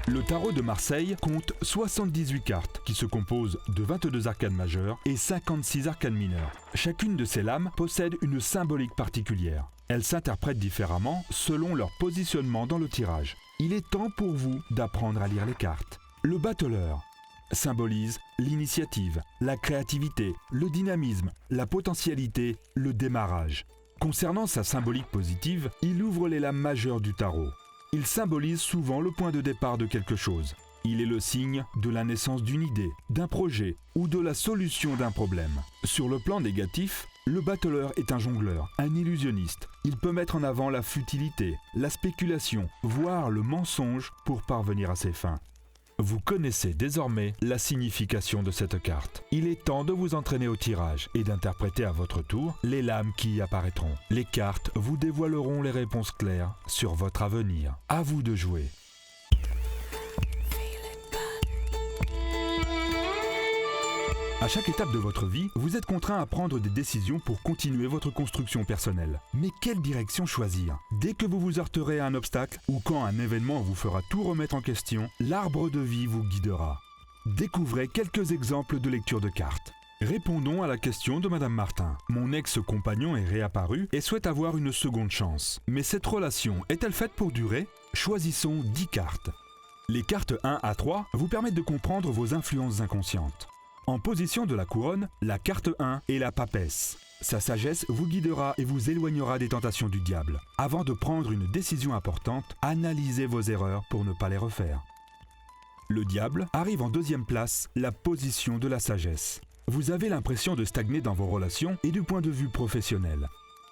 Le tarot de Marseille compte 78 cartes qui se composent de 22 arcanes majeures et 56 arcanes mineures. Chacune de ces lames possède une symbolique particulière. Elles s'interprètent différemment selon leur positionnement dans le tirage. Il est temps pour vous d'apprendre à lire les cartes. Le battleur symbolise l'initiative, la créativité, le dynamisme, la potentialité, le démarrage. Concernant sa symbolique positive, il ouvre les lames majeures du tarot. Il symbolise souvent le point de départ de quelque chose. Il est le signe de la naissance d'une idée, d'un projet ou de la solution d'un problème. Sur le plan négatif, le battleur est un jongleur, un illusionniste. Il peut mettre en avant la futilité, la spéculation, voire le mensonge pour parvenir à ses fins. Vous connaissez désormais la signification de cette carte. Il est temps de vous entraîner au tirage et d'interpréter à votre tour les lames qui y apparaîtront. Les cartes vous dévoileront les réponses claires sur votre avenir. À vous de jouer. À chaque étape de votre vie, vous êtes contraint à prendre des décisions pour continuer votre construction personnelle. Mais quelle direction choisir? Dès que vous vous heurterez à un obstacle ou quand un événement vous fera tout remettre en question, l'arbre de vie vous guidera. Découvrez quelques exemples de lecture de cartes. Répondons à la question de Madame Martin. Mon ex-compagnon est réapparu et souhaite avoir une seconde chance. Mais cette relation est-elle faite pour durer? Choisissons 10 cartes. Les cartes 1 à 3 vous permettent de comprendre vos influences inconscientes. En position de la couronne, la carte 1 est la papesse. Sa sagesse vous guidera et vous éloignera des tentations du diable. Avant de prendre une décision importante, analysez vos erreurs pour ne pas les refaire. Le diable arrive en deuxième place, la position de la sagesse. Vous avez l'impression de stagner dans vos relations et du point de vue professionnel.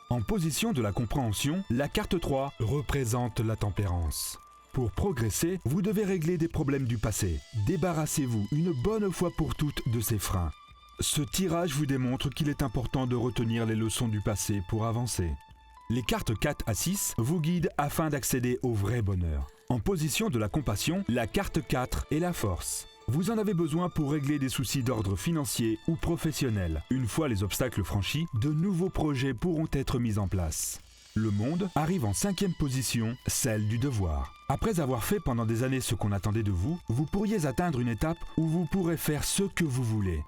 En position de la compréhension, la carte 3 représente la tempérance. Pour progresser, vous devez régler des problèmes du passé. Débarrassez-vous une bonne fois pour toutes de ces freins. Ce tirage vous démontre qu'il est important de retenir les leçons du passé pour avancer. Les cartes 4 à 6 vous guident afin d'accéder au vrai bonheur. En position de la compassion, la carte 4 est la force. Vous en avez besoin pour régler des soucis d'ordre financier ou professionnel. Une fois les obstacles franchis, de nouveaux projets pourront être mis en place. Le monde arrive en 5e position, celle du devoir. Après avoir fait pendant des années ce qu'on attendait de vous, vous pourriez atteindre une étape où vous pourrez faire ce que vous voulez.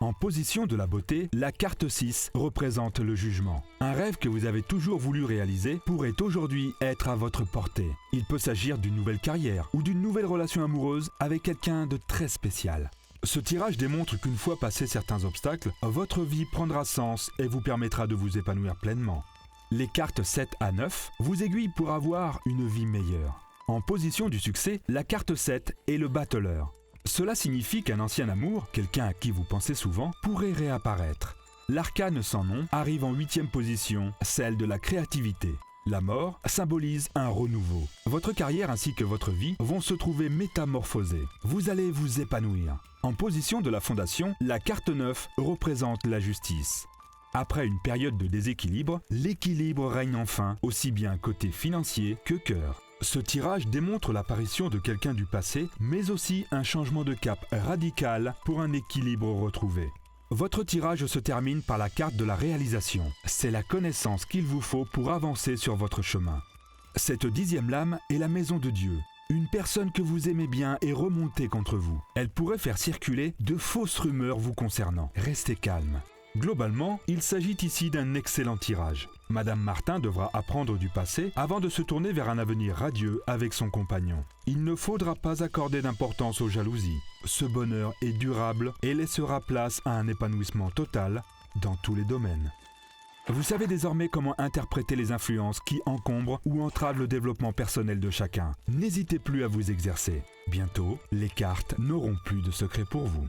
En position de la beauté, la carte 6 représente le jugement. Un rêve que vous avez toujours voulu réaliser pourrait aujourd'hui être à votre portée. Il peut s'agir d'une nouvelle carrière ou d'une nouvelle relation amoureuse avec quelqu'un de très spécial. Ce tirage démontre qu'une fois passés certains obstacles, votre vie prendra sens et vous permettra de vous épanouir pleinement. Les cartes 7 à 9 vous aiguillent pour avoir une vie meilleure. En position du succès, la carte 7 est le battleur. Cela signifie qu'un ancien amour, quelqu'un à qui vous pensez souvent, pourrait réapparaître. L'arcane sans nom arrive en 8e position, celle de la créativité. La mort symbolise un renouveau. Votre carrière ainsi que votre vie vont se trouver métamorphosées. Vous allez vous épanouir. En position de la fondation, la carte 9 représente la justice. Après une période de déséquilibre, l'équilibre règne enfin, aussi bien côté financier que cœur. Ce tirage démontre l'apparition de quelqu'un du passé, mais aussi un changement de cap radical pour un équilibre retrouvé. Votre tirage se termine par la carte de la réalisation. C'est la connaissance qu'il vous faut pour avancer sur votre chemin. Cette 10e lame est la maison de Dieu. Une personne que vous aimez bien est remontée contre vous. Elle pourrait faire circuler de fausses rumeurs vous concernant. Restez calme. Globalement, il s'agit ici d'un excellent tirage. Madame Martin devra apprendre du passé avant de se tourner vers un avenir radieux avec son compagnon. Il ne faudra pas accorder d'importance aux jalousies. Ce bonheur est durable et laissera place à un épanouissement total dans tous les domaines. Vous savez désormais comment interpréter les influences qui encombrent ou entravent le développement personnel de chacun. N'hésitez plus à vous exercer. Bientôt, les cartes n'auront plus de secret pour vous.